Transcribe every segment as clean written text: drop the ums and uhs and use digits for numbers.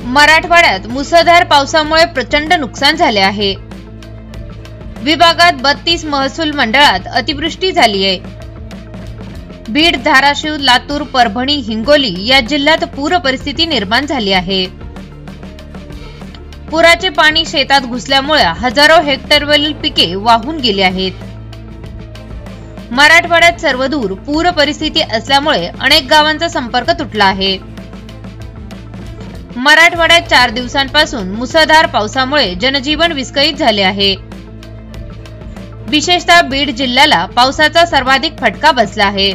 मराठवाड्यात मुसळधार पावसामुळे प्रचंड नुकसान झाले आहे। विभागात 32 महसूल मंडळात अतिवृष्टी झाली आहे। बीड, धाराशिव, लातूर, परभणी, हिंगोली या जिल्ह्यात पूर परिस्थिती निर्माण झाली आहे। पुराचे पाणी शेतात घुसल्यामुळे हजारो हेक्टरवरील पिके वाहून गेली आहेत। मराठवाड्यात सर्वदूर पूर परिस्थिती असल्यामुळे अनेक गावांचा संपर्क तुटला आहे। मराठवाड्यात 4 दिवसांपासून मुसळधार पावसामुळे जनजीवन विस्कळीत झाले आहे। विशेषतः बीड जिल्ह्याला पावसाचा सर्वाधिक फटका बसला आहे।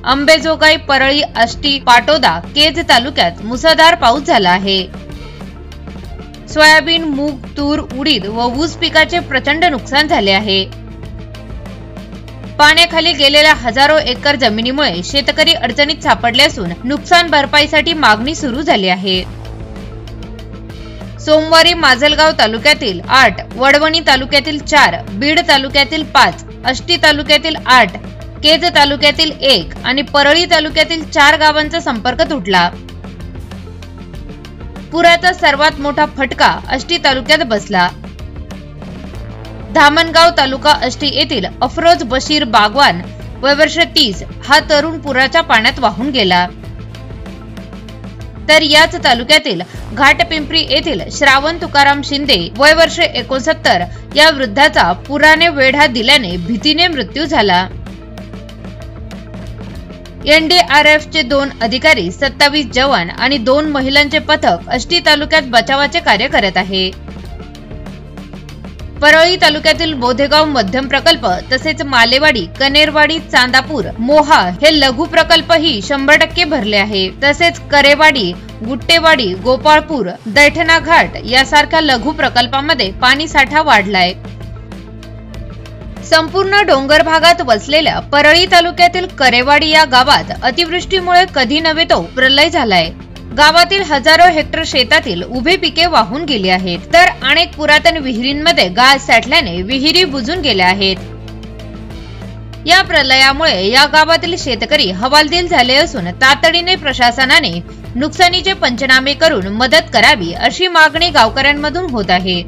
अंबेजोगाई, परळी, आष्टी, पाटोदा, केज तालुक्यात मुसळधार पाऊस झाला आहे। सोयाबीन, मूग, तूर, उडीद व ऊस पिकाचे प्रचंड नुकसान झाले आहे। पाण्याखाली गेलेल्या हजारो एकर जमिनीमुळे शेतकरी अडचणीत सापडले असून नुकसान भरपाईसाठी मागणी सुरू झाली आहे। सोमवारी माजलगाव तालुक्यातील 8, वडवणी तालुक्यातील 4, बीड तालुक्यातील 5, आष्टी तालुक्यातील 8, केज तालुक्यातील 1 आणि परळी तालुक्यातील 4 गावांचा संपर्क तुटला। पुराचा सर्वात मोठा फटका आष्टी तालुक्यात बसला। धामणगाव तालुका आष्टी येथील अफरोज बशीर बागवान वय वर्ष 30 हा तरुण पुराच्या पाण्यात वाहून गेला। तर याच तालुक्यातील घाटपिंपरी येथील श्रावण तुकाराम शिंदे वय वर्ष 69 या वृद्धाचा पुराने वेढा दिल्याने भीतीने मृत्यू झाला। एनडीआरएफचे 2 अधिकारी, 27 जवान आणि 2 महिलांचे पथक आष्टी तालुक्यात बचावाचे कार्य करत आहे। परळी तालुक्यातील बोधेगाव मध्यम प्रकल्प तसेच मालेवाडी, कनेरवाडी, चांदापूर, मोहा हे लघु प्रकल्पही 100% भरले आहे। तसेच करेवाडी, गुट्टेवाडी, गोपाळपूर, दैठणा घाट यासारख्या लघु प्रकल्पामध्ये पाणी साठा वाढलाय। संपूर्ण डोंगर भागात वसलेल्या परळी तालुक्यातील करेवाडी या गावात अतिवृष्टीमुळे कधी नव्हे तो प्रलय झालाय। गावातील हजारो हेक्टर शेतातील उभे पिके वाहून गेली आहेत, तर अनेक पुरातन विहिरींमध्ये गाळ साठल्याने विहिरी बुजून गेल्या आहेत। या प्रलयामुळे या गावातील शेतकरी हवालदिल झाले असून तातडीने प्रशासनाने नुकसानीचे पंचनामे करून मदत करावी अशी मागणी गावकऱ्यांमधून होत आहे।